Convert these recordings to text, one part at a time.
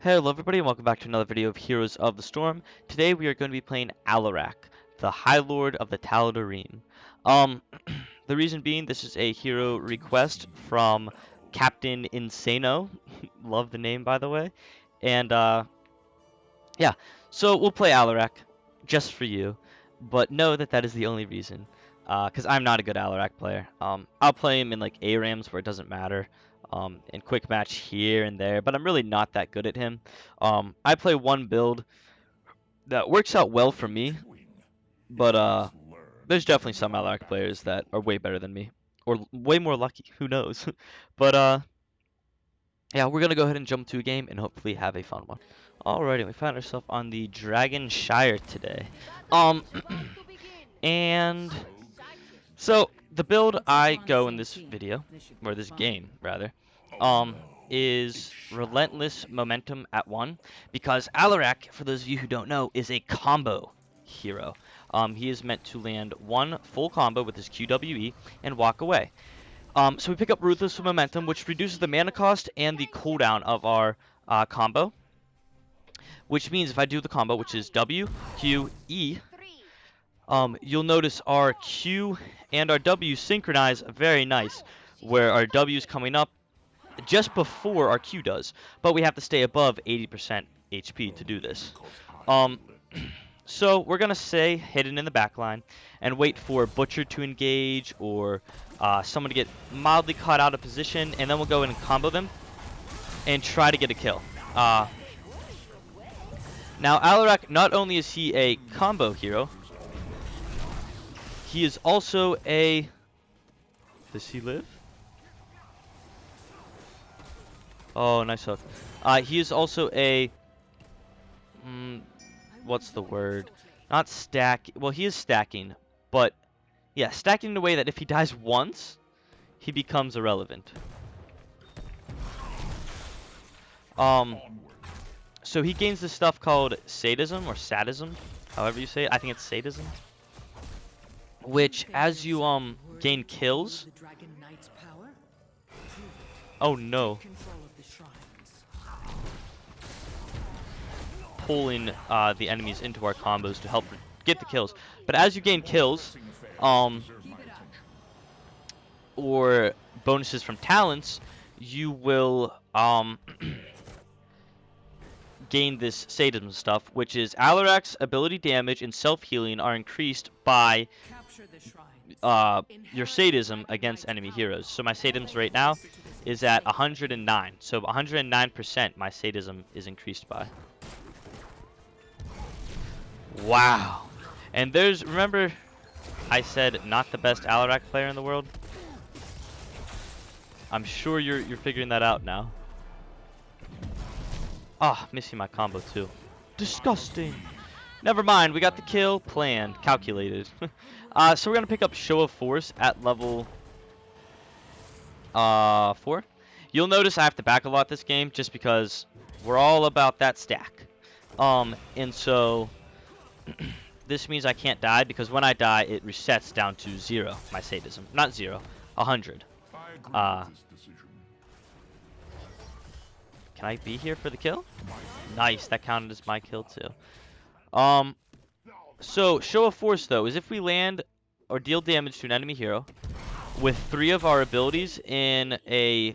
Hello everybody and welcome back to another video of Heroes of the Storm. Today we are going to be playing Alarak, the High Lord of the Taladorim. Um, the reason being this is a hero request from Captain Insano. Love the name, by the way. And yeah, so we'll play Alarak just for you, but know that that is the only reason. Because I'm not a good Alarak player. I'll play him in like ARAMs where it doesn't matter. In quick match here and there, but I'm really not that good at him. I play one build that works out well for me, but there's definitely some Alarak players that are way better than me, or way more lucky. Who knows? But yeah, we're gonna go ahead and jump to a game and hopefully have a fun one. Alrighty, we found ourselves on the Dragon Shire today. Um, and so the build I go in this video, or this game rather, is Relentless Momentum at 1, because Alarak, for those of you who don't know, is a combo hero. He is meant to land one full combo with his QWE and walk away. So we pick up Ruthless Momentum, which reduces the mana cost and the cooldown of our combo, which means if I do the combo, which is W, Q, E, you'll notice our Q and our W synchronize very nice, where our W is coming up just before our Q does, but we have to stay above 80% HP to do this. So we're going to stay hidden in the backline and wait for Butcher to engage or someone to get mildly caught out of position, and then we'll go in and combo them and try to get a kill. Now Alarak, not only is he a combo hero, he is also a... Does he live? Oh, nice hook. He is also a... what's the word? Not stack. Well, he is stacking, but... Yeah, stacking in a way that if he dies once, he becomes irrelevant. So he gains this stuff called sadism, or sadism, however you say it. I think it's sadism. Which, as you gain kills... Oh no. Pulling the enemies into our combos to help get the kills. But as you gain kills, or bonuses from talents, you will gain this sadism stuff, which is Alarak's ability damage and self-healing are increased by your sadism against enemy heroes. So my sadism right now is at 109. So 109% my sadism is increased by. Wow. And there's, remember I said not the best Alarak player in the world? I'm sure you're figuring that out now. Ah, oh, missing my combo too. Disgusting. Never mind, we got the kill planned, calculated. So we're gonna pick up Show of Force at level 4. You'll notice I have to back a lot this game just because we're all about that stack. And so this means I can't die because when I die it resets down to 0, my sadism. Not 0, 100. Can I be here for the kill? Nice, that counted as my kill too. So Show of Force though is if we land or deal damage to an enemy hero with 3 of our abilities in a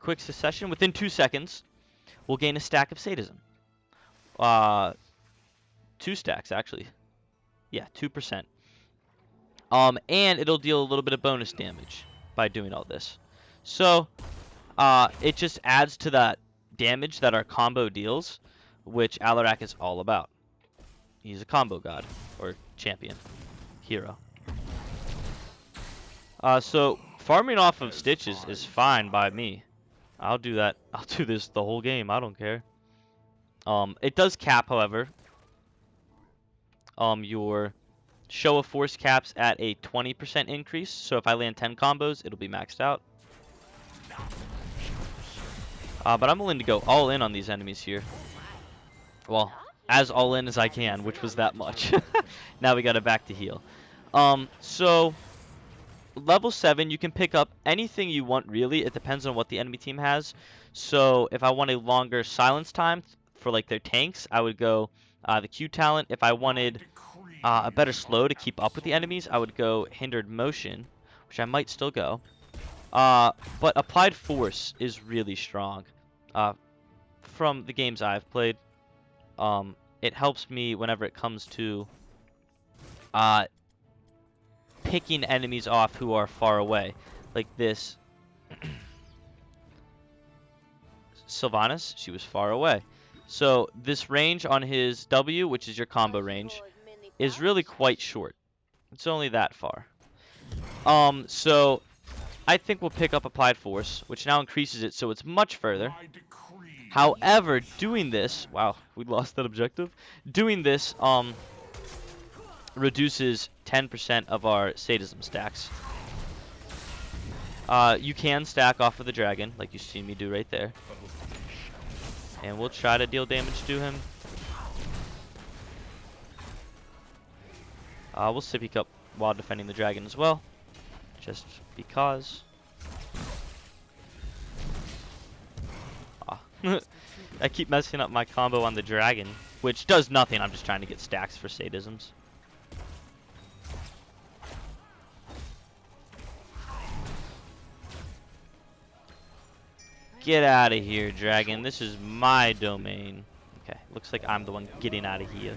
quick succession within 2 seconds, we'll gain a stack of sadism. 2 stacks actually. Yeah, 2%. And it'll deal a little bit of bonus damage by doing all this. So it just adds to that damage that our combo deals, which Alarak is all about. He's a combo god, or champion, hero. So farming off of stitches is fine by me. I'll do that. I'll do this the whole game. I don't care. It does cap, however. Your Show of Force caps at a 20% increase. So if I land 10 combos, it'll be maxed out. But I'm willing to go all in on these enemies here. Well, as all in as I can, which was that much. Now we got to back to heal. So level 7, you can pick up anything you want, really. It depends on what the enemy team has. So if I want a longer silence time for like their tanks, I would go the Q talent. If I wanted a better slow to keep up with the enemies, I would go hindered motion, which I might still go. But applied force is really strong. From the games I've played, it helps me whenever it comes to picking enemies off who are far away. Like this Sylvanas, she was far away. So this range on his W, which is your combo range, is really quite short. It's only that far. So I think we'll pick up Applied Force, which now increases it so it's much further. However, doing this, wow, we lost that objective. Doing this, reduces 10% of our sadism stacks. You can stack off of the dragon, like you see me do right there. And we'll try to deal damage to him. We'll Sippy Cup while defending the dragon as well, just because. I keep messing up my combo on the dragon, which does nothing. I'm just trying to get stacks for sadisms. Get out of here, dragon. This is my domain. Okay, looks like I'm the one getting out of here.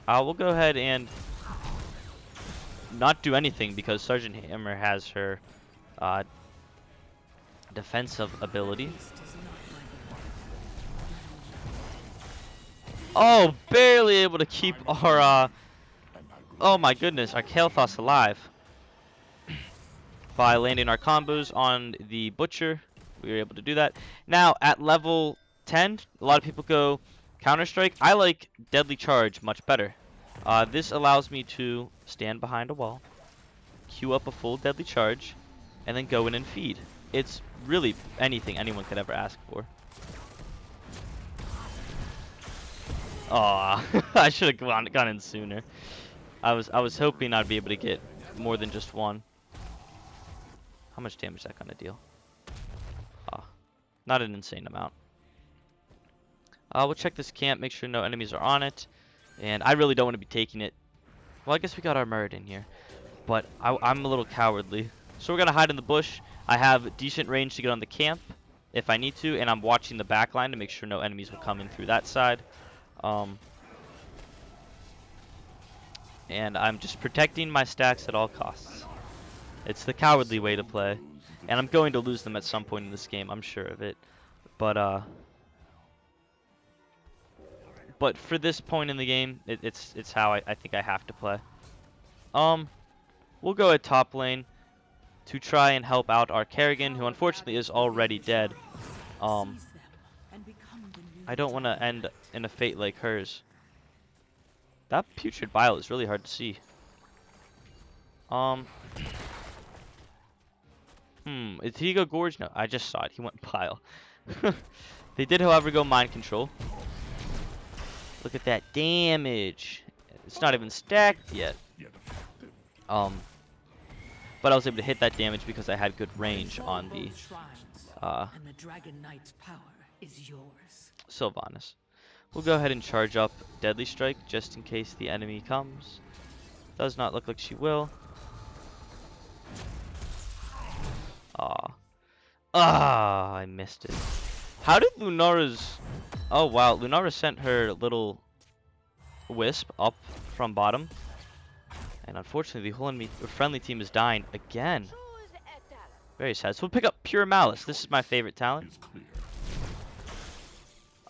We'll go ahead and not do anything because Sergeant Hammer has her defensive ability. Oh, barely able to keep our, oh my goodness, our Kael'thas alive. By landing our combos on the Butcher, we were able to do that. Now, at level 10, a lot of people go Counter-Strike. I like Deadly Charge much better. This allows me to stand behind a wall, queue up a full Deadly Charge, and then go in and feed. It's really anything anyone could ever ask for. Aw, I should have gone in sooner. I was hoping I'd be able to get more than just one. How much damage is that gonna deal? Not an insane amount. We'll check this camp, make sure no enemies are on it. And I really don't want to be taking it. Well, I guess we got our Murd in here. But I'm a little cowardly. So we're gonna hide in the bush. I have decent range to get on the camp if I need to, and I'm watching the back line to make sure no enemies will come in through that side. And I'm just protecting my stacks at all costs. It's the cowardly way to play. And I'm going to lose them at some point in this game, I'm sure of it. But for this point in the game, it's how I think I have to play. We'll go at top lane to try and help out our Kerrigan, who unfortunately is already dead. I don't want to end in a fate like hers. That putrid bile is really hard to see. Did he go Gorge? No, I just saw it. He went Bile. They did, however, go Mind Control. Look at that damage. It's not even stacked yet. But I was able to hit that damage because I had good range on the Sylvanas. We'll go ahead and charge up Deadly Strike just in case the enemy comes. Does not look like she will. I missed it. How did Lunara's... Oh, wow. Lunara sent her little wisp up from bottom. And unfortunately, the whole enemy friendly team is dying again. Very sad. So we'll pick up Pure Malice. This is my favorite talent.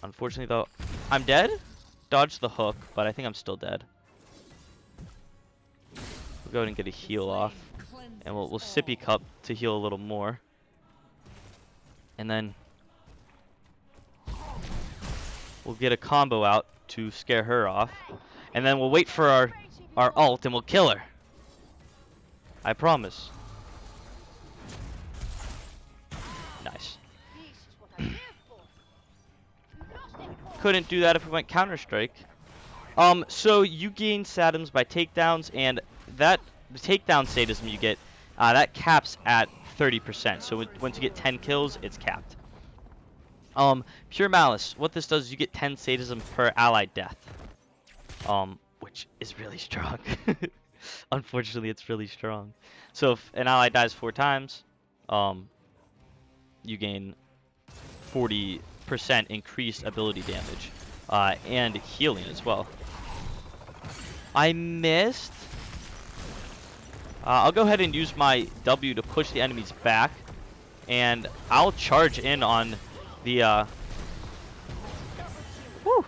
Unfortunately, though, I'm dead. Dodged the hook, but I think I'm still dead. We'll go ahead and get a heal off. And we'll Sippy Cup to heal a little more. And then we'll get a combo out to scare her off. And then we'll wait for our ult and we'll kill her. I promise. Nice. Couldn't do that if we went Counter-Strike. So you gain Satims by takedowns, and that the takedown sadism you get, that caps at 30%. So once you get 10 kills, it's capped. Pure Malice. What this does is you get 10 sadism per allied death. Which is really strong. Unfortunately, it's really strong. So if an ally dies 4 times, you gain 40% increased ability damage, and healing as well. I missed. I'll go ahead and use my W to push the enemies back, and I'll charge in on the. Whew,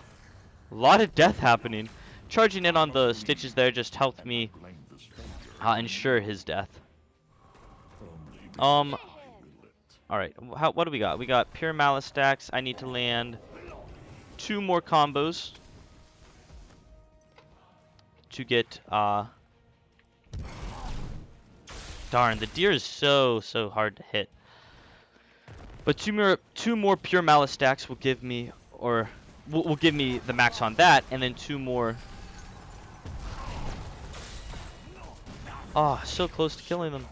a lot of death happening. Charging in on the Stitches there just helped me ensure his death. Alright, what do we got? We got Pure Malice stacks. I need to land 2 more combos to get, darn, the deer is so hard to hit. But 2 more Pure Malice stacks will give me, or will give me the max on that, and then 2 more. Oh, so close to killing them.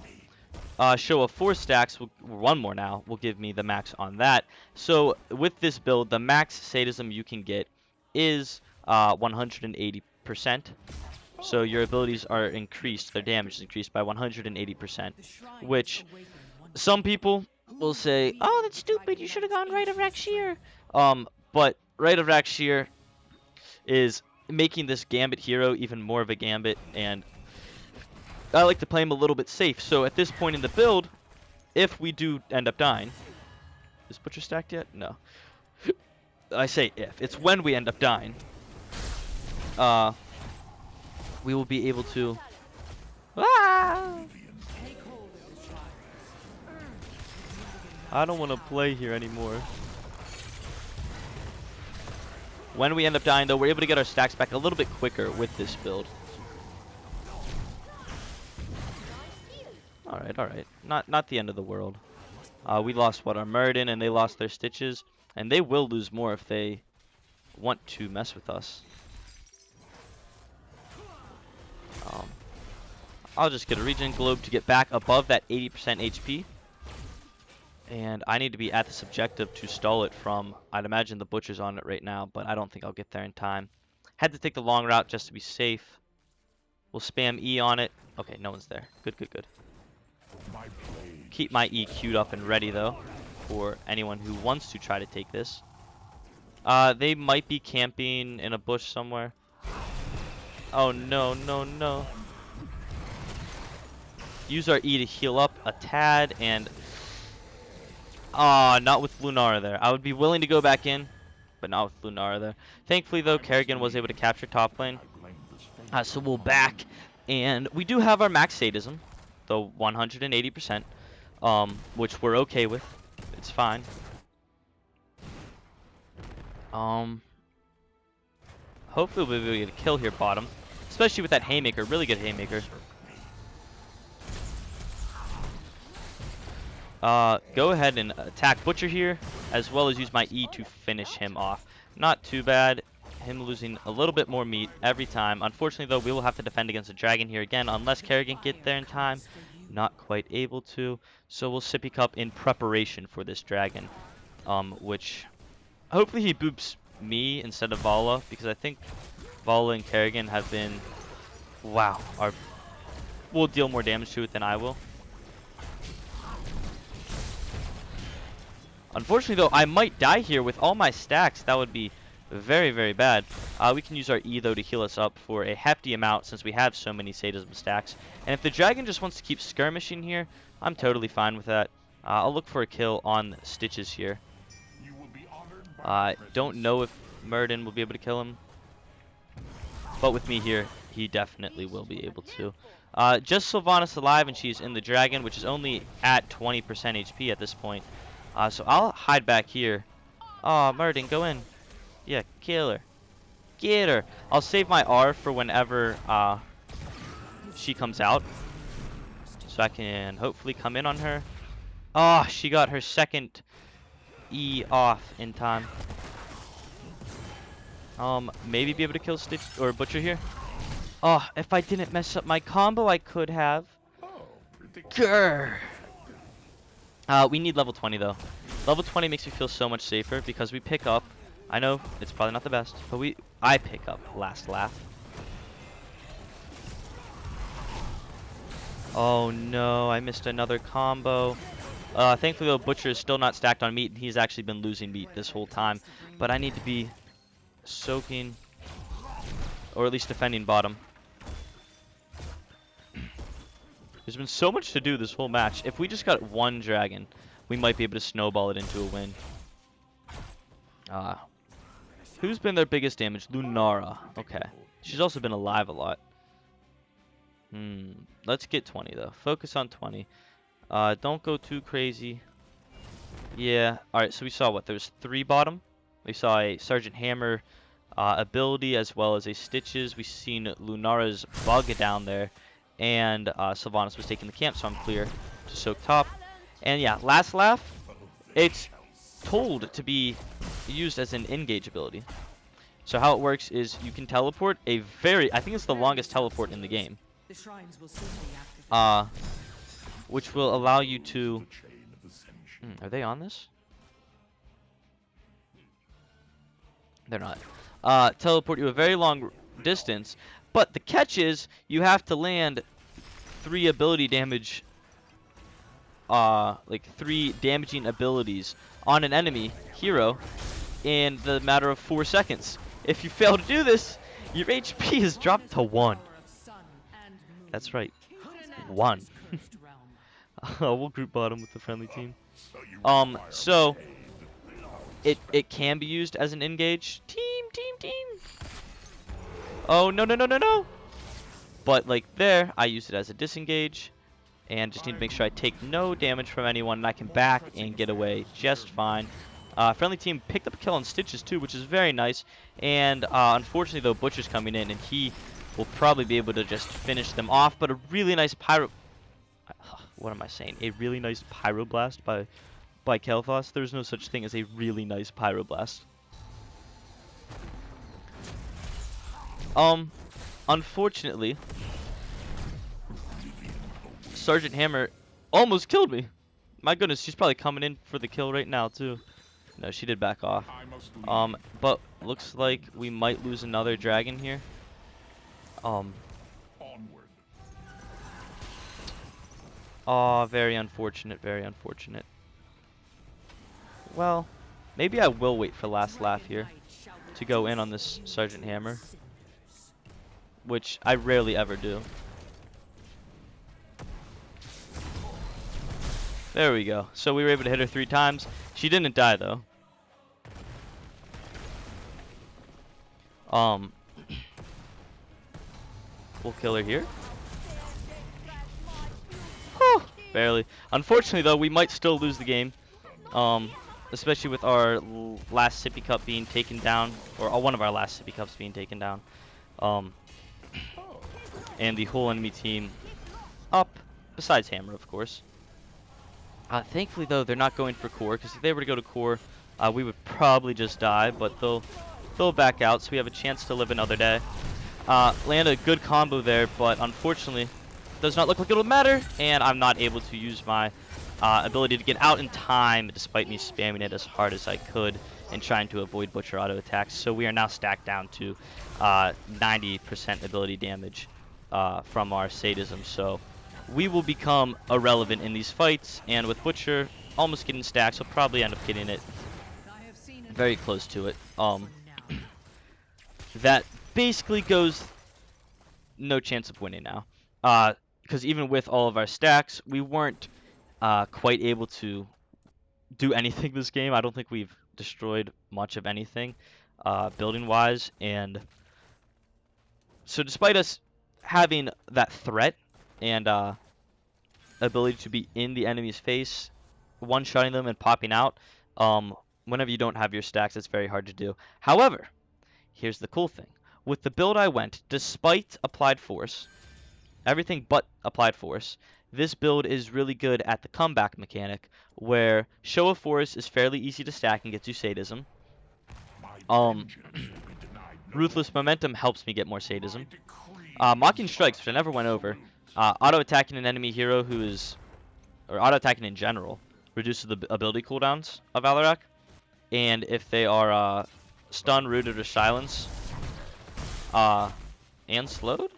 Show of 4 stacks, 1 more now, will give me the max on that. So with this build, the max sadism you can get is 180%. So your abilities are increased, their damage is increased by 180%, which some people will say, oh, that's stupid, you should have gone Rite of Rakshir. But Rite of Rakshir is making this Gambit hero even more of a Gambit, and I like to play him a little bit safe. So at this point in the build, if we do end up dying, is Butcher stacked yet? No. I say if. It's when we end up dying. We will be able to. Ah! I don't want to play here anymore. When we end up dying, though, we're able to get our stacks back a little bit quicker with this build. Alright. Not the end of the world. We lost, what, our Muradin, and they lost their Stitches. And they will lose more if they want to mess with us. I'll just get a regen globe to get back above that 80% HP. And I need to be at this objective to stall it from, I'd imagine the Butcher's on it right now, but I don't think I'll get there in time. Had to take the long route just to be safe. We'll spam E on it. Okay, no one's there. Good. Keep my E queued up and ready, though, for anyone who wants to try to take this. They might be camping in a bush somewhere. Oh, no. Use our E to heal up a tad, and... not with Lunara there. I would be willing to go back in, but not with Lunara there. Thankfully, though, Kerrigan was able to capture top lane. So we'll back, and we do have our max sadism, the 180%, which we're okay with. It's fine. Hopefully we'll be able to get a kill here bottom, especially with that haymaker. Really good haymaker. Go ahead and attack Butcher here, as well as use my E to finish him off. Not too bad. Him losing a little bit more meat every time. Unfortunately, though, we will have to defend against the dragon here again, unless Kerrigan get there in time. Not quite able to. So we'll Sippy Cup in preparation for this dragon, which hopefully he boops me instead of Vala, because I think Vala and Kerrigan have been, wow, will deal more damage to it than I will. Unfortunately, though, I might die here with all my stacks. That would be very bad. We can use our E, though, to heal us up for a hefty amount since we have so many sadism stacks. And if the dragon just wants to keep skirmishing here, I'm totally fine with that. I'll look for a kill on Stitches here. Don't know if Muradin will be able to kill him, but with me here, he definitely will be able to. Just Sylvanas alive, and she's in the dragon, which is only at 20% HP at this point. So I'll hide back here. Oh, Muradin, go in. Yeah, kill her. Get her. I'll save my R for whenever she comes out, so I can hopefully come in on her. Oh, she got her second E off in time. Maybe be able to kill Stitch or Butcher here. Oh, if I didn't mess up my combo, I could have. Oh, predictable. Grr. We need level 20 though. Level 20 makes me feel so much safer because we pick up. I know it's probably not the best, but I pick up last laugh. Oh no, I missed another combo. Thankfully though, Butcher is still not stacked on meat, and he's actually been losing meat this whole time. But I need to be soaking, or at least defending bottom. There's been so much to do this whole match. If we just got one dragon, we might be able to snowball it into a win. Who's been their biggest damage? Lunara. Okay. She's also been alive a lot. Let's get 20 though. Focus on 20. Don't go too crazy. Yeah. Alright, so we saw what? There's 3 bottom. We saw a Sergeant Hammer ability as well as a Stitches. We've seen Lunara's bug down there. And Sylvanas was taking the camp, so I'm clear to soak top. And yeah, last laugh. It's told to be used as an engage ability. So how it works is you can teleport I think it's the longest teleport in the game. Which will allow you to... are they on this? They're not. Teleport you a very long distance, but the catch is you have to land 3 ability damage, like 3 damaging abilities on an enemy hero in the matter of 4 seconds. If you fail to do this, your HP is dropped to 1. That's right, 1. We'll group bottom with the friendly team. So it can be used as an engage. Team. Oh no. But like there, I use it as a disengage, and just need to make sure I take no damage from anyone, and I can back and get away just fine. Friendly team picked up a kill on Stitches too, which is very nice. And unfortunately though, Butcher's coming in, and he will probably be able to just finish them off. But a really nice what am I saying? A really nice pyroblast by Kel'Thas. There's no such thing as a really nice pyroblast. Unfortunately, Sergeant Hammer almost killed me. My goodness, she's probably coming in for the kill right now too. No, she did back off. But looks like we might lose another dragon here. Oh, very unfortunate, very unfortunate. Well, maybe I will wait for last laugh here to go in on this Sergeant Hammer, which I rarely ever do. There we go. So we were able to hit her 3 times. She didn't die though. We'll kill her here. Whew, barely. Unfortunately though, we might still lose the game. Especially with our last sippy cup being taken down, or one of our last sippy cups being taken down. And the whole enemy team up, besides Hammer, of course. Thankfully, though, they're not going for core, because if they were to go to core, we would probably just die, but they'll back out, so we have a chance to live another day. Land a good combo there, but unfortunately, does not look like it'll matter, and I'm not able to use my ability to get out in time, despite me spamming it as hard as I could and trying to avoid Butcher auto attacks. So we are now stacked down to 90% ability damage from our sadism. So we will become irrelevant in these fights, and with Butcher almost getting stacked, so probably end up getting it very close to it. That basically goes no chance of winning now. Because even with all of our stacks, we weren't quite able to do anything this game. I don't think we've destroyed much of anything building-wise. And so despite us having that threat and ability to be in the enemy's face, one-shotting them and popping out, whenever you don't have your stacks, it's very hard to do. However, here's the cool thing. With the build I went, despite applied force, everything but applied force, this build is really good at the comeback mechanic, where Show of Force is fairly easy to stack and gets you sadism. Ruthless Momentum helps me get more sadism. Mocking Strikes, which I never went over. Auto-attacking an enemy hero who is, or auto-attacking in general, reduces the ability cooldowns of Alarak. And if they are stunned, rooted, or silenced, and slowed?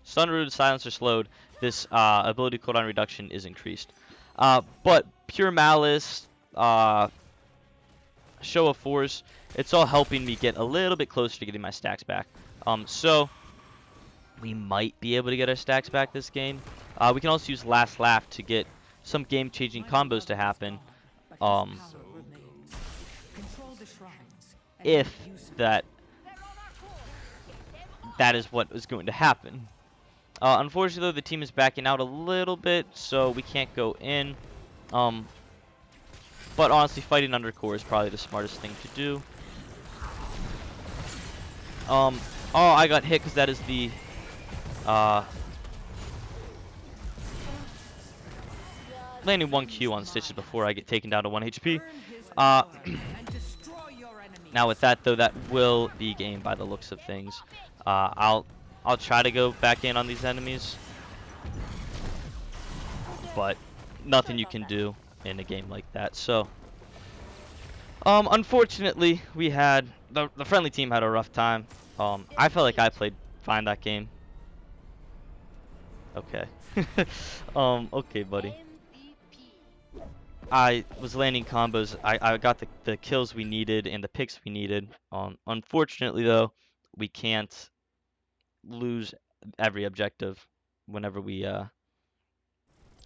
Stun, rooted, silenced, or slowed, this ability cooldown reduction is increased. But Pure Malice, Show of Force, it's all helping me get a little bit closer to getting my stacks back. So we might be able to get our stacks back this game. We can also use Last Laugh to get some game-changing combos to happen. If that is what is going to happen. Unfortunately, though, the team is backing out a little bit, so we can't go in. But honestly, fighting under core is probably the smartest thing to do. Oh, I got hit because that is the landing 1Q on Stitches before I get taken down to 1 HP. Now with that though, that will be game by the looks of things. I'll try to go back in on these enemies, but nothing you can do in a game like that. So unfortunately, we had the friendly team had a rough time. I felt like I played fine that game. Okay. Okay, buddy. I was landing combos. I got the kills we needed and the picks we needed. Unfortunately, though, we can't lose every objective whenever we,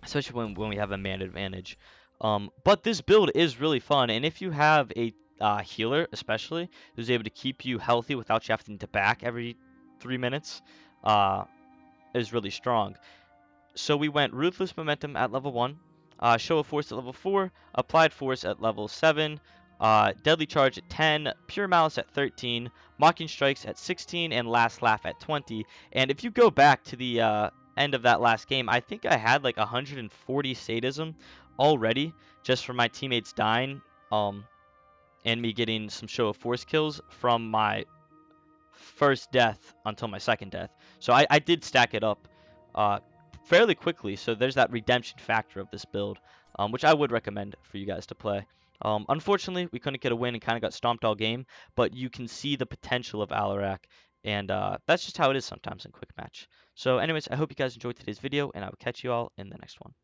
especially when we have a man advantage. But this build is really fun, and if you have a healer, especially, who's able to keep you healthy without you having to back every 3 minutes, is really strong. So we went Ruthless Momentum at level 1, Show of Force at level 4, Applied Force at level 7, Deadly Charge at 10, Pure Malice at 13, Mocking Strikes at 16, and Last Laugh at 20. And if you go back to the end of that last game, I think I had like 140 sadism already just from my teammates dying and me getting some Show of Force kills from my first death until my second death. So I did stack it up fairly quickly, so there's that redemption factor of this build, which I would recommend for you guys to play. Unfortunately, we couldn't get a win and kind of got stomped all game, but you can see the potential of Alarak, and that's just how it is sometimes in quick match. So anyways, I hope you guys enjoyed today's video, and I will catch you all in the next one.